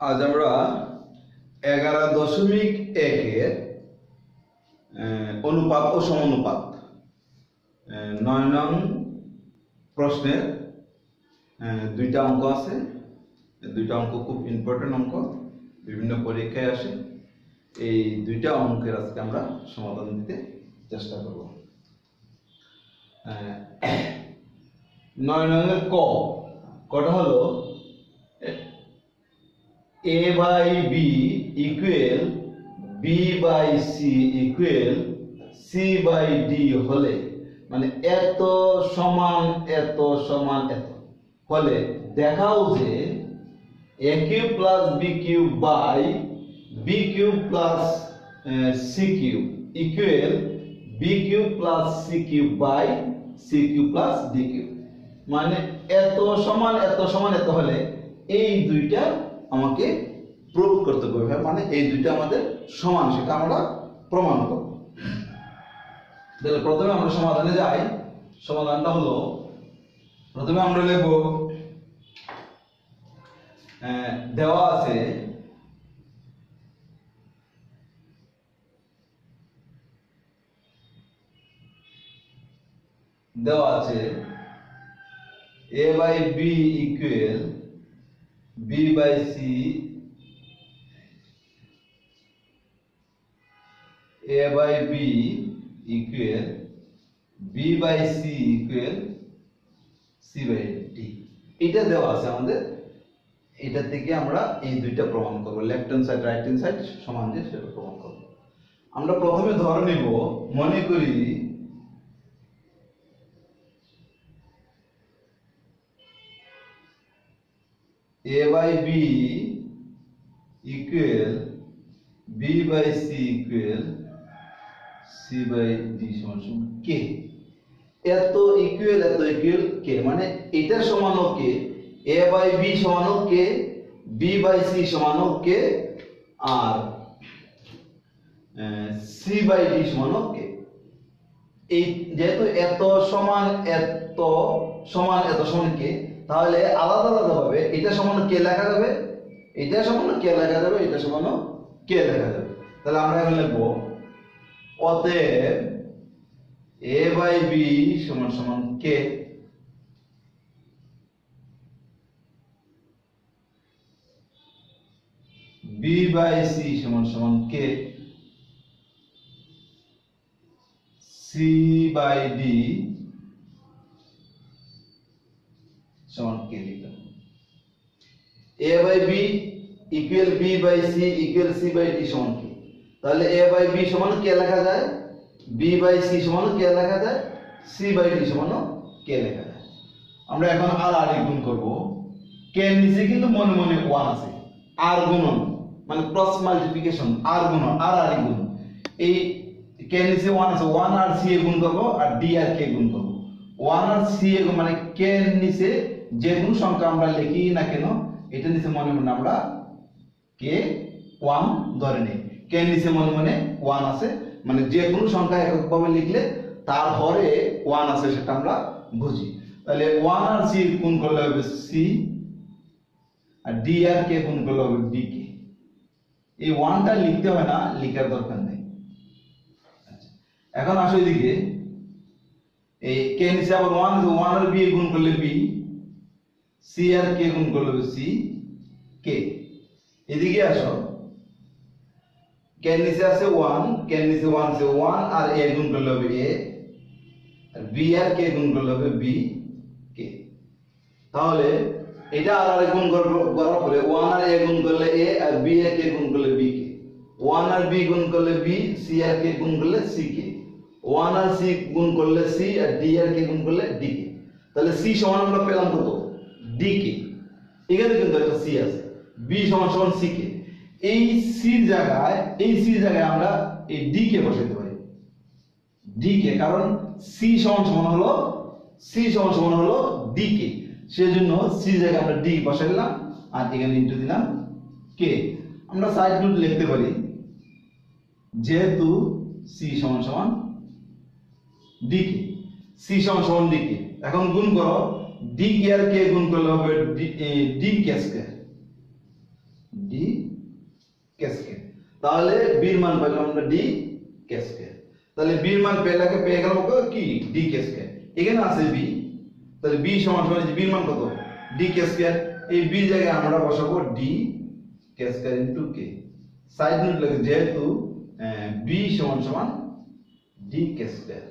আজ আমরা 11.1-এর অনুপাত ও সমানুপাত 9 নং প্রশ্নের দুইটা অঙ্ক আছে। দুইটা অঙ্ক খুব ইম্পর্টেন্ট অঙ্ক, বিভিন্ন পরীক্ষায় আসে। এই দুইটা অঙ্কের আজকে আমরা সমাধান দিতে চেষ্টা করব। 9 নং কটা হলো a by b equal b by c equal c by d হলে, মানে এত সমান এত সমান এত হলে দেখাও যে a cube plus b cube by b cube plus c cube equal b cube plus c cube by c cube plus d cube. মানে এত সমান এত হলে এই দুইটা আমাকে প্রুভ করতে হবে, মানে এই দুইটা আমাদের সমান, সেটা আমরা প্রমাণ করব। তাহলে প্রথমে আমরা সমাধানে যাই। সমাধানটা হলো, প্রথমে আমরা লিখব দেওয়া আছে a by b equal b by c, a by b equal b by c equal c by d। এটা দেওয়া আছে আমাদের, এটা থেকে আমরা এই দুইটা প্রমাণ করব, left hand side right hand side সমান যে সেটা প্রমাণ করব। আমরা প্রথমে ধরে নিব, মনে করি a by b equal b by c equal c by d সমান k। এত ইকুয়াল k, মানে এটা সমান k, a by b সমান k, b by c সমান k, R c by d সমান k। এই যেহেতু এত সমান k, তাহলে আলাদা ভাবে এটা সমান k লেখা যাবে, এটা সমান k লেখা যাবে, এটা সমান k লেখা যাবে। তাহলে আমরা এখন লিখব অতএব a by b সমান k, b by c সমান k, c by d সমান k লিখলাম। a by b equal b by c equal c by d সমান k। তাহলে a by b সমান k লেখা যায়, b by c সমান k লেখা যায়, c by d সমান k লেখা যায়। আমরা এখন আর গুণ করব। k এর নিচে কিন্তু মনে 1 আছে, r গুণন মানে ক্রস মাল্টিপ্লিকেশন, r গুণন আর গুণ। এই k এর নিচে 1 আছে, 1 আর c এ গুণ করব, আর d আর k গুণ করব। 1 আর c এ মানে k এর নিচে যে কোন সংখ্যা আমরা লিখি না কেন, এটা নিচে মনে আমরা k 1 ধরে নেই। k এর নিচে মনে 1 আছে, মানে যে কোন সংখ্যা এককভাবে লিখলে তার হরে 1 আছে সেটা আমরা বুঝি। তাহলে 1 আর c গুণ করলে হবে c, আর d আর k গুণ করলে হবে dk। এই 1টা লিখতে হয় না, লেখার দরকার নেই। আচ্ছা, এখন আসো এদিকে, এই k এর নিচে আবার 1 আর b গুণ করলে b, c আর k গুণ করলে হবে c k। এদিকে আসো, k এর নিচে আছে 1, k এর নিচে 1 আছে, 1 আর a গুণ করলে হবে a, R b R k গুণ করলে হবে b k। তাহলে এটা আর গুণ করার পরে 1 আর a গুণ করলে a, R b R k গুণ করলে b k, 1 আর b গুণ করলে b, c আর k গুণ করলে c k, 1 আর c গুণ করলে c, আর d আর k গুণ করলে d k। তাহলে c সমান আমরা পেলাম কত? d k। এখানে কিন্তু একটা c আছে, b সমান c k। এই c জায়গায় আমরা এই d কে বসাতে পারি, d কে, কারণ c সমান হলো d k। সেজন্য c জায়গায় আমরা d বসাইলাম, আর এখানে ইনটু দিলাম k। আমরা সাইড নোট লিখতে পারি, যেহেতু c সমান d k, c সমান d k। এখন গুণ করো, d কে আর k গুণ করলে হবে d k square, d D K square. তাহলে বি এর মান পেলাম আমরা ডি কে স্কয়ার। তাহলে বি এর মান পেয়ে গেলাম কি ডি কে স্কয়ার। এখানে আছে বি, তাহলে বি সমান সমান বি এর মান কত ডি কে স্কয়ার। এই বি জায়গায় আমরা বসাবো ডি কে স্কয়ার ইনটু কে। সাইড নোট লাগে যেহেতু বি সমান সমান ডি কে স্কয়ার,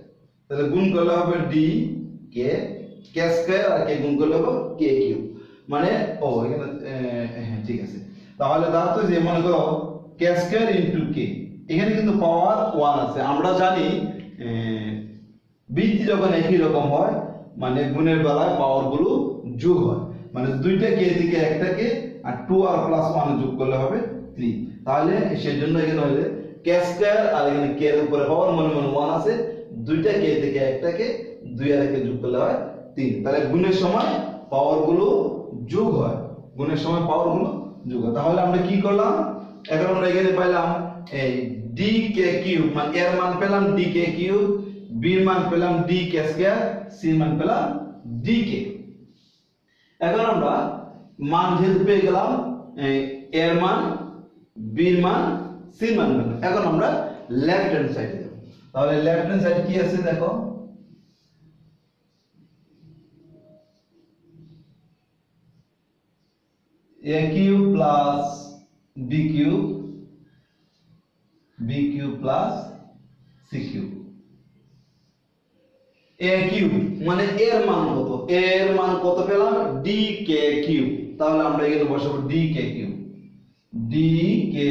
তাহলে গুণ করলে হবে ডি কে কে স্কয়ার আর কে গুণ করলে হবে কে কিউব। মানে ও এখানে হ্যাঁ ঠিক আছে। তাহলে দাঁড়াতো যে মনে করো কে স্কয়ার ইনটু কে, এখানে কিন্তু পাওয়ার 1 আছে। আমরা জানি বৃদ্ধি যখন একই রকম হয় মানে গুণের বেলায় পাওয়ার গুলো যোগ হয়, মানে দুইটা কে থেকে একটা কে আর 2 আর প্লাস 1 যোগ করলে হবে 3। তাহলে সেজন্য এখানে হলে কে স্কয়ার আর এখানে কে এর উপরে পাওয়ার মনে মনে 1 আছে, দুইটা কে থেকে একটা কে 2 আর 1 যোগ করলে হয় 3। তাহলে গুণের সময় পাওয়ার গুলো যোগ হয়, গুণের সময় পাওয়ার গুলো যোগ হয়। তাহলে আমরা কি করলাম, এখন আমরা এখানে পাইলাম এই ডি কে কিউব, মানে এর মান পেলাম ডি কে কিউব, বি এর মান পেলাম ডি কে স্কয়ার, সি এর মান পেলাম ডি কে। এখন আমরা মান যেহেতু পেয়ে গেলাম এর মান, বি এর মান, সি এর মান পেলাম, এখন আমরা লেফট হ্যান্ড সাইডে যাব। তাহলে লেফট হ্যান্ড সাইড কি আছে দেখো, a cube plus B cube, B cube plus C cube. a cube মানে এর মান কত, এর মান কত পেলাম ডি কে কিউব। তাহলে আমরা এখানে বসাবো D K cube, D K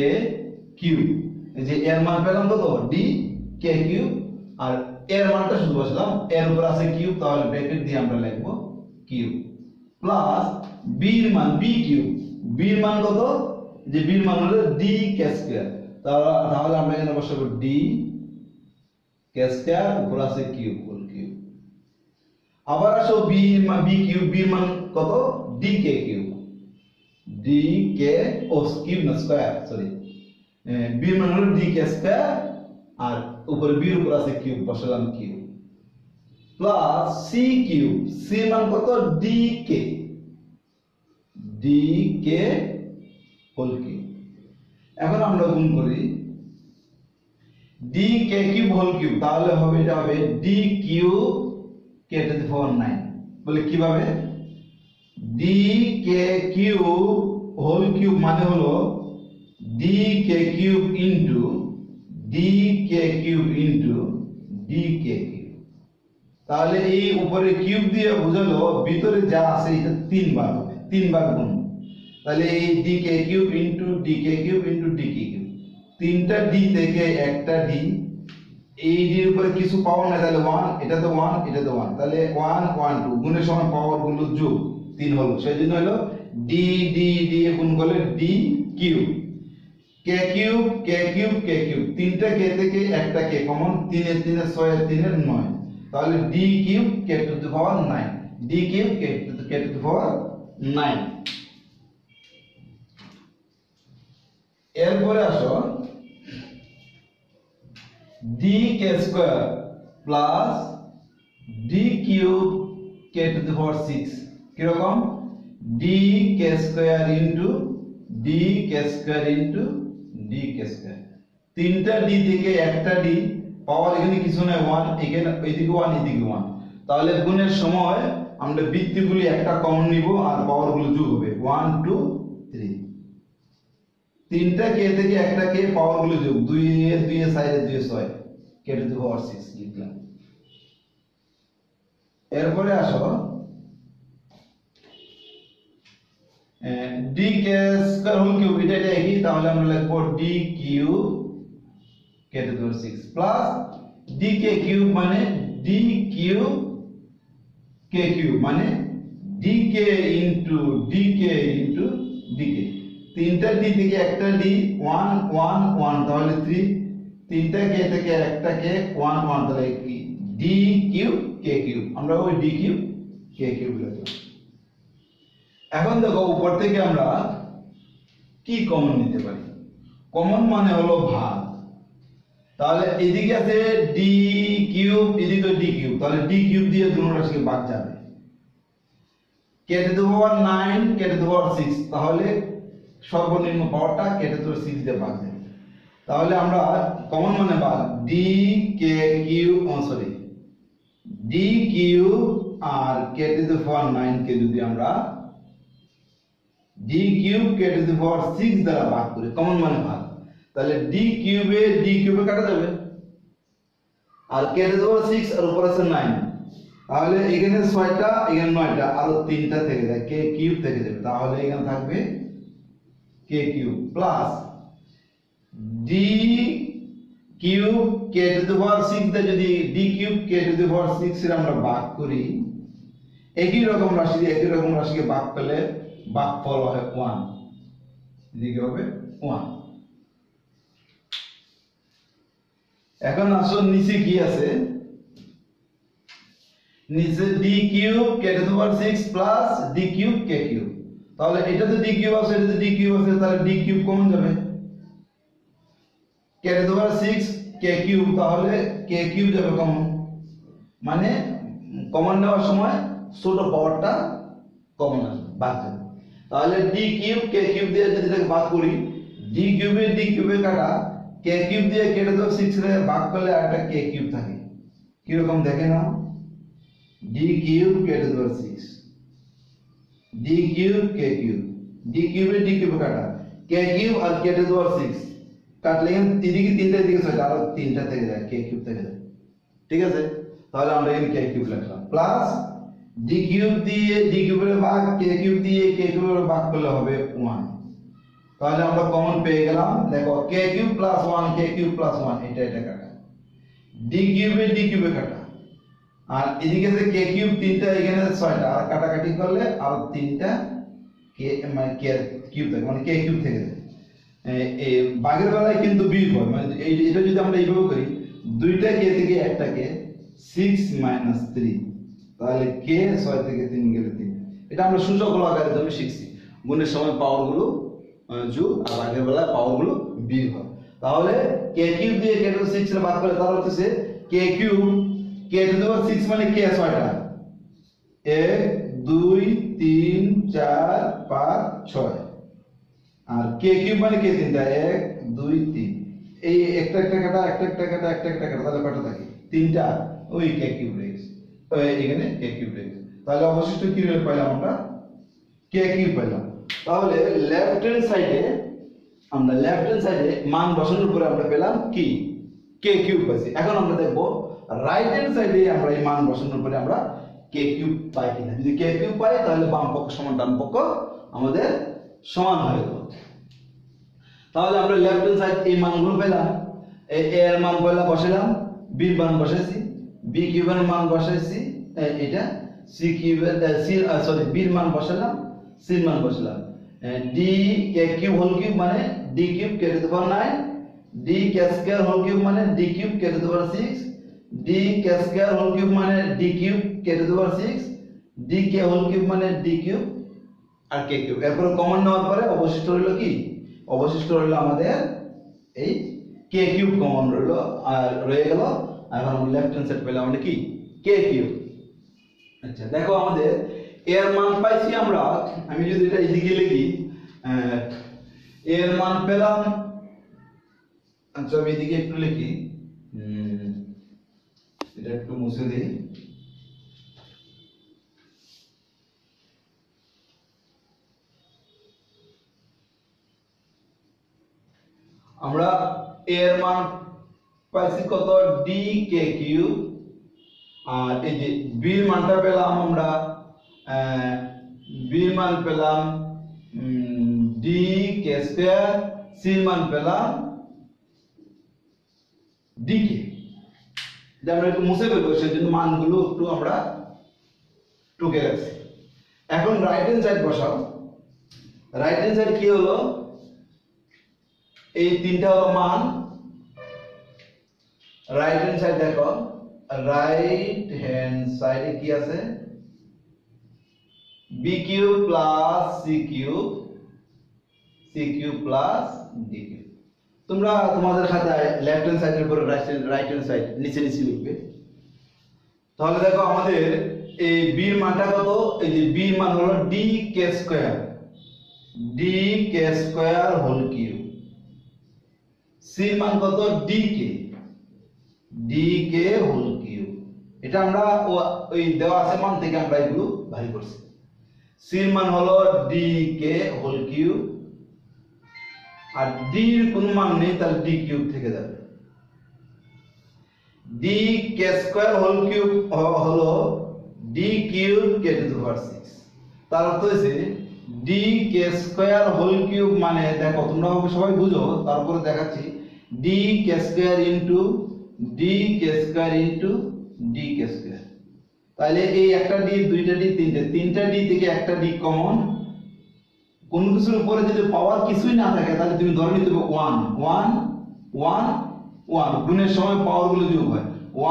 cube. এই যে এর মান পেলাম কত ডি কে কিউব, আর এর মানটা শুধু বসালাম, এর উপর আছে কিউব, তাহলে ব্র্যাকেট দিয়ে আমরা লিখব কিউব প্লাস বি এর মান বি কিউব, বি এর মান কত, যে বি এর মান হলো ডি কে স্কয়ার। তাহলে আমরা এখানে বসাবো ডি কে স্কয়ার উপর আছে কিউব, হোল কিউব। আবার আসো বি কিউব, বি এর মান কত ডি কে কিউব, ডি কে ও কিউব না স্কয়ার, সরি বি এর মান হলো ডি কে স্কয়ার আর উপরে বি এর উপর আছে কিউব, বসালাম cube plus C cube, C এর মান কত D K, D K whole cube. এখন আমরা গুণ করি D K cube whole cube, তাহলে হবে এটা হবে D cube K to the power 9। বলে কিভাবে, D K cube whole cube মানে হলো D K cube into D K cube into D K cube. তাহলে এই উপরে কিউব দিয়ে বোঝালো ভিতরে যা আছে এটা 3 বার হবে, 3 বার গুণ। তাহলে এই D K cube into D K cube into D K cube, তিনটা ডি থেকে একটা ডি, এই ডি এর উপরে কিছু পাওয়ার নাই, তাহলে 1, এটা তো 1, এটা তো 1, তাহলে 1 1 2 গুণের সময় পাওয়ার গুলো যোগ 3 হলো, সেজন্য হলো ডি ডি ডি গুণ করলে D cube K cube K cube K cube, তিনটা কে থেকে একটা কে কমন, 3 এর 3 এর 6 এর 3 এর 9, তাহলে D cube K to the power 9, D cube K to the power 9। এরপরে আসো D K square plus D cube K to the power 6, কি রকম D K square into D K square into D K square, তিনটা D থেকে একটা D পাওয়ার এখানে কিছু নাই 1, এখানে এইদিকে 1 এইদিকে 1, তাহলে গুণের সময় আমরা বৃত্তিগুলি একটা কমন নিব আর পাওয়ার গুলো যোগ হবে 1 2 3, তিনটা কে থেকে একটা কে পাওয়ার গুলো যোগ 2 এর 2 এর 4 এর 2 এর 6 কে টু দি পাওয়ার 6 লিখলাম। এরপরে আসো D K square whole cube, এটা একই, তাহলে আমরা লিখব D cube K to the power 6 plus D K cube মানে ডি কিউব কে কিউব মানে ডি কে ইনটু ডি কে ইনটু ডি কে, তিনটা ডি থেকে একটা ডি 1 1 1, তাহলে 3, তিনটা কে থেকে একটা কে 1 1, তাহলে কি ডি কিউব কে কিউব, আমরা ওই ডি কিউব কে কিউব লিখলাম। এখন দেখো উপর থেকে আমরা কি কমন নিতে পারি, কমন মানে হলো ভাগ, তাহলে এদিকে আছে ডি কিউব, এদিকে ডি কিউব, তাহলে ডি কিউব দিয়ে দুটো রাশিকে ভাগ যাবে, কে to the power 9 K to the power 6, তাহলে সর্বনিম্ন পাওয়ারটা কে টু দি পাওয়ার 6 দিয়ে ভাগ দেব। তাহলে আমরা কমন মানে ভাগ D K cube sorry D cube আর কে টু দি পাওয়ার 9 কে যদি আমরা D cube K to the power 6 দ্বারা ভাগ করি, কমন মানে ভাগ, তাহলে ডি কিউবে কাটা যাবে আর কে টু দি পাওয়ার 6 আর উপরে আছে 9, তাহলে এখানে 6টা এখানে 9টা আর 3টা থেকে যায়, কে কিউব থেকে যাবে, তাহলে এখানে থাকবে K cube plus D cube K to the power 6 দিয়ে যদি D cube K to the power 6 এর আমরা ভাগ করি, একই রকম রাশি দিয়ে একই রকম রাশিকে ভাগ করলে ভাগফল হয় 1, এদিকে হবে 1। এখন আসলে নিচে কি আছে, নিচে D cube K to the power 6 plus D cube K cube, তাহলে এটা তো ডি কিউব আছে, এটা তো ডি কিউব আছে, তাহলে ডি কিউব কমন যাবে, কে to the power 6 K cube, তাহলে কে কিউব যাবে কমন, মানে কমন নেওয়ার সময় ছোট পাওয়ারটা কমন আসবে, ভাগ যাবে। তাহলে ডি কিউব কে কিউব দিয়ে যদি এটাকে ভাগ করি, ডি কিউবে কাটা কে কিউব দিয়ে কে টু দি পাওয়ার 6 এর ভাগ করলে একটা কে কিউব থাকে, কি রকম দেখে নাও, D cube K to the power 6 D cube K cube, ডি কিউবে কাটা কে কিউব আর কে টু দি পাওয়ার 6 কাটলে এদিকে 3টা এদিকে 6টা আর 3টা থেকে যায়, কে কিউব থেকে যায়, ঠিক আছে। তাহলে আমরা এখানে কে কিউব লিখলাম প্লাস ডি কিউব দিয়ে ডি কিউবের ভাগ কে কিউব দিয়ে কে কিউবের ভাগ করলে হবে 1, তাহলে আমরা কমন পেয়ে গেলাম, দেখো কে কিউব প্লাস 1 কে কিউব প্লাস 1 এটা কাটা, ডি কিউবে কাটা আর এদিকে আছে কে কিউব 3টা এখানে 6টা আর কাটাকাটি করলে আর 3টা কে মানে কে কিউব থাকে, মানে কে কিউব থেকে যায়। এই ভাগের বেলায় কিন্তু বিয়োগ হয়, মানে এটা যদি আমরা এইভাবে করি, দুইটা কে থেকে একটা কে 6 - 3, তাহলে কে 6 থেকে 3 গেলে 3, এটা আমরা সূচক আকারে জন্য শিখছি, গুণের সময় পাওয়ার গুলো যোগ আর ভাগের বেলায় পাওয়ার গুলো বিয়োগ হয়। তাহলে কে কিউব দিয়ে কে টু দি 6 এর ভাগ করে তাহলে হচ্ছে K cube K to the power 6 মানে কে 6টা, 1 2 3 4 5 6 আর কে কিউব মানে কে 3টা 1 2 3, এই একটা কাটা তাহলে কটা থাকে 3টা, ওই কে কিউব রয়েছে, এখানে কে কিউব রয়েছে, তাহলে অবশিষ্ট কি পাইলাম আমরা কে কিউব পাইলাম। তাহলে লেফট হ্যান্ড সাইডে মান বসানোর পরে আমরা পেলাম কি কে কিউব পাইছি। এখন আমরা দেখব রাইট হ্যান্ড সাইডে আমরা এই মান বসানোর পরে আমরা কে কিউব পাই কিনা, যদি কে কিউব পাই তাহলে বাম পক্ষ সমান ডান পক্ষ আমাদের সমান হয়ে গেল। তাহলে আমরা লেফট হ্যান্ড সাইড এই মানগুলো পেলাম, এই এ এর মান পয়লা বসালাম, বি এর মান বসাইছি, বি কিউবের মান বসাইছি, এটা সি কিউবের বি এর মান বসালাম, সি এর মান বসালাম, D K cube whole cube মানে D cube K to the power 9, D K square whole cube মানে D cube K to the power 6, D K square whole cube মানে D cube K to the power 6, D K whole cube মানে D cube আর K cube. এরপর common নেওয়ার পরে অবশিষ্ট রইল কি, অবশিষ্ট রইল আমাদের এই কে কিউব কমন রইল আর রয়ে গেল। এখন আমরা লেফট হ্যান্ড সাইড পেলাম আমরা কি কে কিউব। আচ্ছা দেখো আমাদের এর মান পাইছি আমরা, আমি যদি এটা এদিকে লিখি এর মান পেলাম, আচ্ছা আমি এদিকে একটু লিখি, এটা একটু মুছে দিই, আমরা এর মান পাইছি কত ডি কে কিউব, আর এই যে বি এর মানটা পেলাম আমরা বি এর মান পেলাম ডি কে স্কয়ার, সি এর মান পেলাম ডি কে। আমরা একটু মুছে ফেলবো, সেজন্য মানগুলো একটু আমরা টুকে রাখছি। এখন রাইট হ্যান্ড সাইড বসাও, রাইট হ্যান্ড সাইড কি হলো, এই তিনটা মান রাইট হ্যান্ড সাইড দেখো, রাইট হ্যান্ড সাইডে কি আছে B cube plus C cube plus D cube. তোমরা তোমাদের খাতায় লেফট হ্যান্ড সাইডের উপরে রাইট হ্যান্ড সাইড নিচে লিখবে। তাহলে দেখো আমাদের এই বি এর মানটা কত, এই যে বি এর মান হলো D K square, D K square whole cube, C মান কত ডি কে হোল কিউব। এটা আমরা ওই দেওয়া আছে মান থেকে আমরা এগুলো ভারী করছি। সি এর মান হলো ডি কে হোল কিউব, আর ডি এর কোনো মান নেই, তাহলে ডি কিউব থেকে যাবে। D K square whole cube হলো D cube K to the power 6। তার অর্থ হচ্ছে D K square whole cube মানে, দেখো তোমরা সবাই বুঝো, তারপরে দেখাচ্ছি, D K square into D K square into D K square. তাহলে এই একটা ডি, দুইটা ডি, তিনটা ডি থেকে একটা ডি কমন। কোন কিছুর উপরে যদি পাওয়ার কিছুই না থাকে তাহলে তুমি ধরে নিতে হবে 1 1 1 1, গুণের সময় পাওয়ার গুলো যোগ হয়,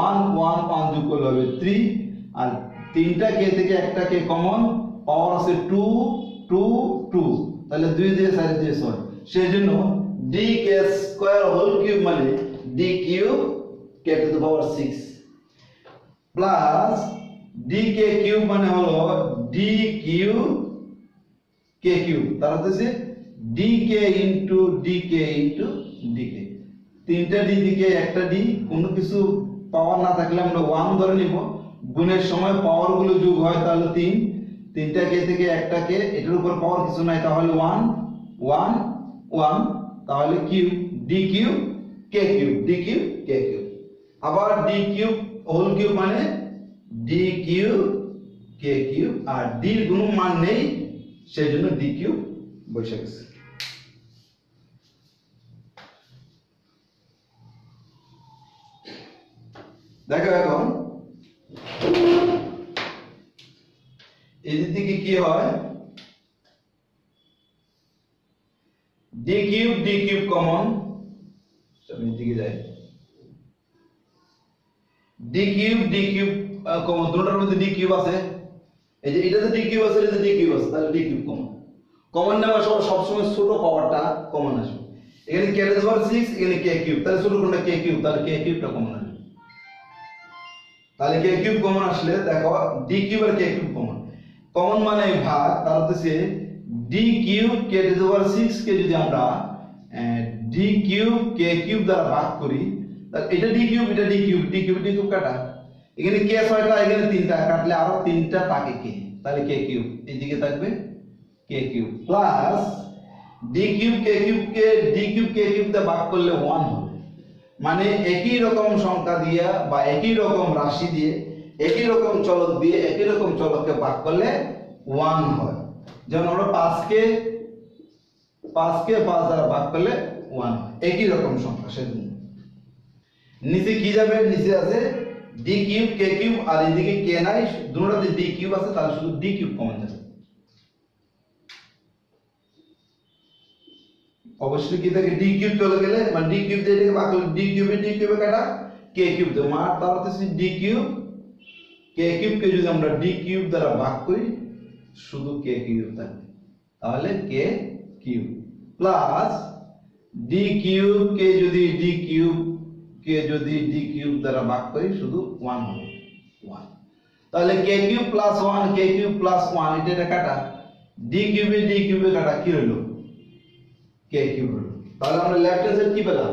1 1 1 যোগ করলে হবে 3, আর তিনটা কে থেকে একটা কে কমন, পাওয়ার আছে 2 2 2, তাহলে 2 দিয়ে 4 দিয়ে 6। সেজন্য D K square whole cube মানে D cube K to the power 6 plus D K cube মানে হলো ডি কিউব কে কিউব। তার অর্থ হচ্ছে ডি কে ইনটু ডি কে ইনটু ডি কে। তিনটা ডি দিকে একটা ডি, কোনো কিছু পাওয়ার না থাকলে আমরা 1 ধরে নিব, গুণের সময় পাওয়ার গুলো যোগ হয় তাহলে 3, তিনটা কে থেকে একটা কে, এটার উপর পাওয়ার কিছু নাই তাহলে 1 1 1, তাহলে cube D cube K cube, D cube K cube. আবার ডি কিউব হোল কিউব মানে ডি কিউব কে কিউব, আর ডি এর কোনো মান নেই সেই জন্য ডি কিউব বসে গেছে। দেখো এখন এদিক থেকে কি হয়, ডি কিউব কমন, আমি এদিকে যাই, ডি কিউব কমন, দুটোর মধ্যে ডি কিউব আছে, এই যে এটাতে ডি কিউব আছে, এটাতে ডি কিউব আছে, তাহলে ডি কিউব কমন নেওয়া সব সময় ছোট পাওয়ারটা কমন আসবে। এখানে কে টু দি পাওয়ার 6, এখানে কে কিউব, তাহলে ছোট কোনটা কে কিউব, তাহলে কে কিউবটা কমন আসবে। তাহলে কে কিউব কমন আসলে দেখো ডি কিউব আর কে কিউব কমন মানে ভাগ, তার হচ্ছে D cube K to the power 6 কে যদি আমরা ডি কিউব কে কিউব দ্বারা ভাগ করি, তাহলে এটা ডি কিউব এটা ডি কিউব কাটা, এখানে কে 6টা, এখানে 3টা, কাটলে আরো 3টা থাকে কে, তাহলে কে কিউব এইদিকে থাকবে K cube plus D cube K cube দিয়ে ভাগ করলে 1 হবে। মানে একই রকম সংখ্যা দিয়ে বা একই রকম রাশি দিয়ে একই রকম চলক দিয়ে একই রকম চলককে ভাগ করলে 1 হয়। যেমন আমরা 5 কে 5 দ্বারা ভাগ করলে 1 হয়, একই রকম সংখ্যা। সেজন্য নিচে কি যাবে, নিচে আছে ডি কিউব কে কিউব, আর এদিকে কে নাই, দুটোতে ডি কিউব আছে, তাহলে শুধু ডি কিউব কমন যাবে। অবশ্যই কি থাকে ডি কিউব চলে গেলে, মানে ডি কিউব দিয়ে এটাকে ভাগ করলে ডি কিউবে কাটা কে কিউব দেব, আর তার হচ্ছে ডি কিউব কে কিউবকে যদি আমরা ডি কিউব দ্বারা ভাগ করি শুধু কে কিউব থাকবে, তাহলে কে কিউব প্লাস ডি কিউব কে যদি ডি কিউব দ্বারা ভাগ করি শুধু 1 হবে 1, তাহলে কে কিউব প্লাস 1 কে কিউব প্লাস 1 এটা কাটা, ডি কিউবে কাটা কি হলো কে কিউব হলো। তাহলে আমরা লেফট হ্যান্ড সাইড কি পেলাম,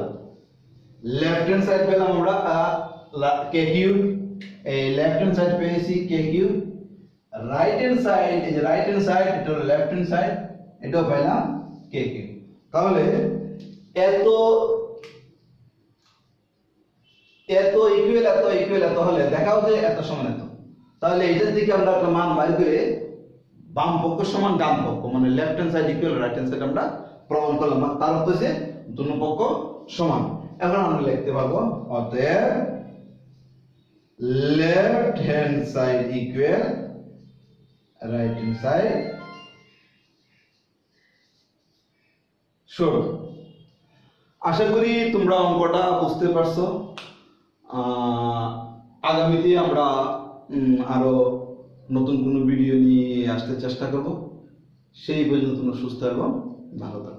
লেফট হ্যান্ড সাইড পেলাম আমরা কে কিউব, এই লেফট হ্যান্ড সাইড পেয়েছি K cube, right hand side, এই যে রাইট হ্যান্ড সাইড এটা হলো লেফট হ্যান্ড সাইড, এটাও পেলাম কে কিউব। তাহলে এত ইকুয়াল হলে দেখাও যে এত সমান এত, তাহলে এটার দিকে আমরা একটা মান বাইর করে বাম পক্ষ সমান ডান পক্ষ, মানে left hand side equal right hand side আমরা প্রমাণ করলাম, তার অর্থ হচ্ছে দুটো পক্ষ সমান। এখন আমরা লিখতে পারবো অতএব left hand side equal right hand side সমান। আশা করি তোমরা অঙ্কটা বুঝতে পারছো। আগামীতে আমরা আরো নতুন কোনো ভিডিও নিয়ে আসতে চেষ্টা করব। সেই পর্যন্ত তোমরা সুস্থ এবং ভালো থাকো।